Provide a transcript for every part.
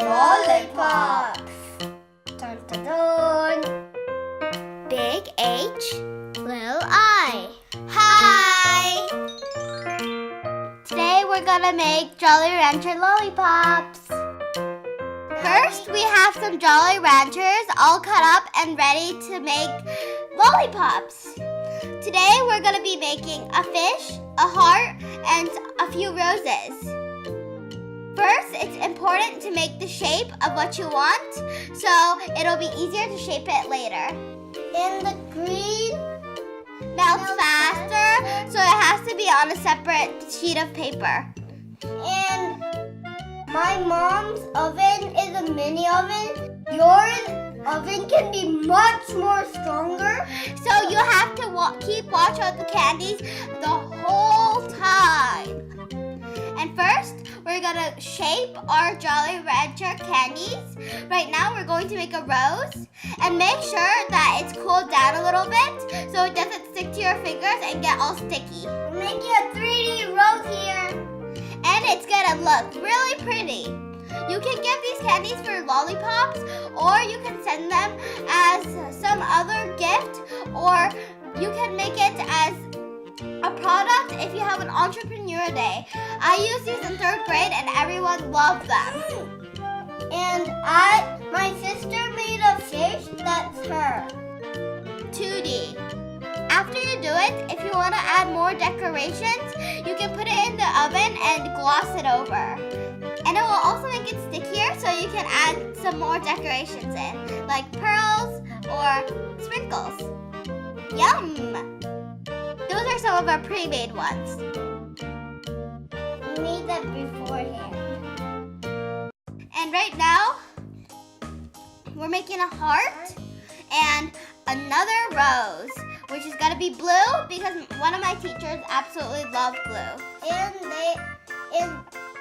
Lollipops. Dun dun dun. Big H, little I. Hi! Today we're gonna make Jolly Rancher Lollipops. First, we have some Jolly Ranchers all cut up and ready to make lollipops. Today we're gonna be making a fish, a heart, and a few roses. First, it's important to make the shape of what you want, so it'll be easier to shape it later. And the green Melts faster, so it has to be on a separate sheet of paper. And my mom's oven is a mini oven. Your oven can be much more stronger. So you have to keep watch of the candies the whole time. And first, we're gonna shape our Jolly Rancher candies. Right now, we're going to make a rose. And make sure that it's cooled down a little bit so it doesn't stick to your fingers and get all sticky. We're making a 3D rose here. And it's gonna look really pretty. You can give these candies for lollipops, or you can send them as some other gift, or you can make it as a product if you have an entrepreneur day. I used these in 3rd grade and everyone loved them. And my sister made a fish, that's her. 2D. After you do it, if you want to add more decorations, you can put it in the oven and gloss it over. And it will also make it stickier, so you can add some more decorations in, like pearls or sprinkles. Yum! Those are some of our pre-made ones. We made that beforehand. And right now, we're making a heart and another rose, which is gonna be blue because one of my teachers absolutely loved blue. And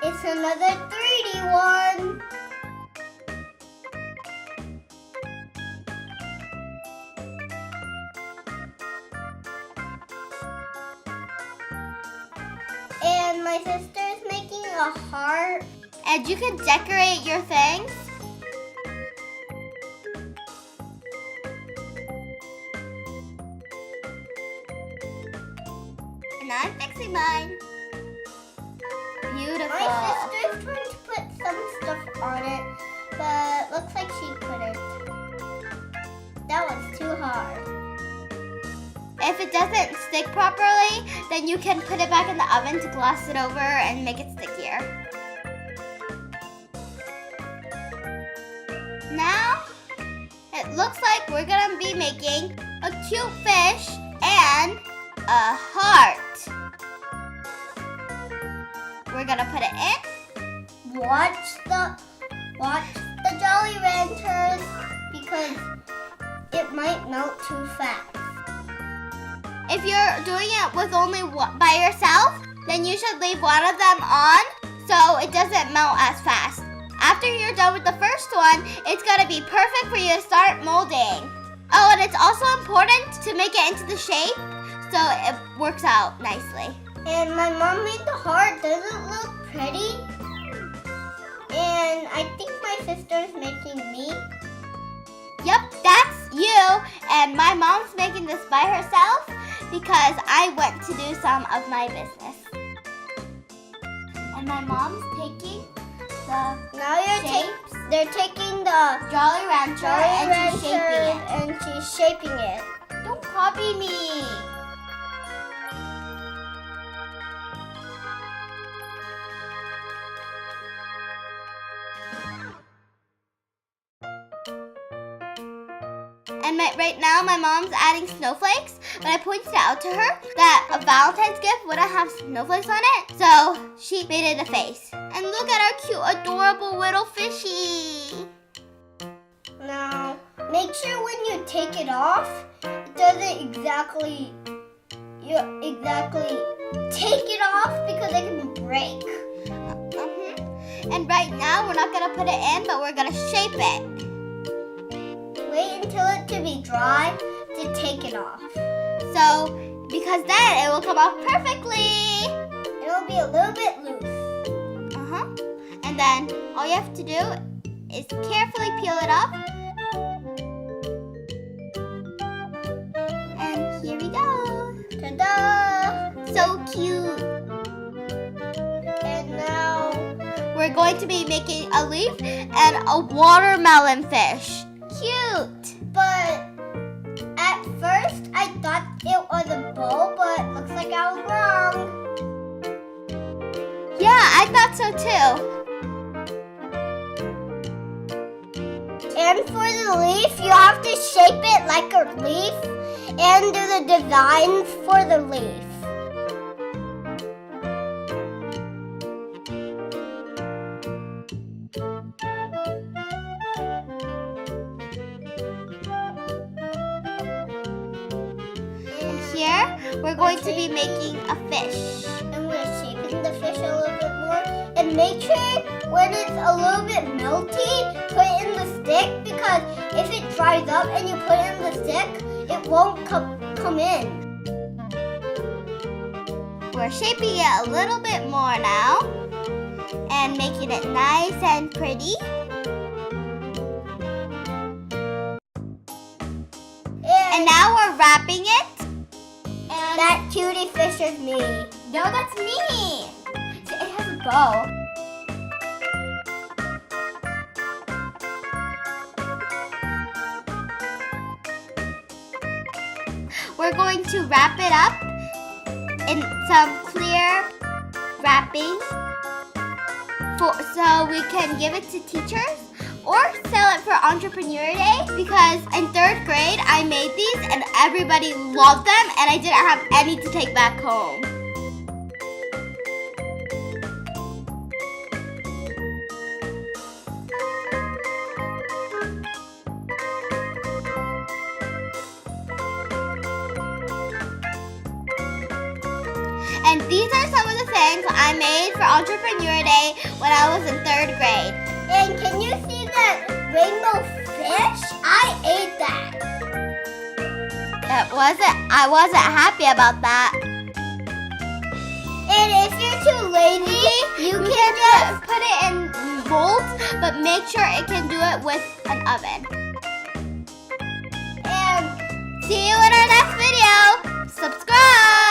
it's another 3D one. And my sister is making a heart. And you can decorate your things. And I'm fixing mine. Beautiful. My sister's trying to put some stuff on it, but looks like she couldn't. That was too hard. If it doesn't stick properly, then you can put it back in the oven to gloss it over and make it stickier. Now, it looks like we're gonna be making a cute fish and a heart. We're gonna put it in. Watch the Jolly Ranchers because it might melt too fast. If you're doing it with only by yourself, then you should leave one of them on so it doesn't melt as fast. After you're done with the first one, it's gonna be perfect for you to start molding. Oh, and it's also important to make it into the shape so it works out nicely. And my mom made the heart. Does it look pretty? And I think my sister's making me. Yep, that's you. And my mom's making this by herself because I went to do some of my business. And my mom's taking They're taking the Jolly Rancher and she's shaping it. And she's shaping it. Don't copy me. And right now, my mom's adding snowflakes, but I pointed out to her that a Valentine's gift wouldn't have snowflakes on it, so she made it a face. And look at our cute, adorable little fishy. Now, make sure when you take it off, it doesn't exactly take it off because it can break. And right now, we're not gonna put it in, but we're gonna shape it. Wait until it to be dry to take it off. So, because then it will come off perfectly. It'll be a little bit loose. And then all you have to do is carefully peel it off. And here we go. Ta-da! So cute. And now We're going to be making a leaf and a watermelon fish. Cute. but at first I thought it was a bowl, but looks like I was wrong. Yeah, I thought so too. And for the leaf, you have to shape it like a leaf and do the designs for the leaf. And here, we're going to be making a fish. And we're shaping the fish a little bit more. And make sure when it's a little bit melty, put it in the stick, because if it dries up and you put it in the stick, it won't come in. We're shaping it a little bit more now and making it nice and pretty. And now we're wrapping it. And that cutie fish is me. No, that's me. It has a bow. We're going to wrap it up in some clear wrapping so we can give it to teachers or sell it for Entrepreneur Day, because in 3rd grade I made these and everybody loved them and I didn't have any to take back home. And these are some of the things I made for Entrepreneur Day when I was in 3rd grade. And can you see that rainbow fish? I ate that. I wasn't happy about that. And if you're too lazy, you can just Put it in molds, but make sure it can do it with an oven. and See you in our next video. Subscribe.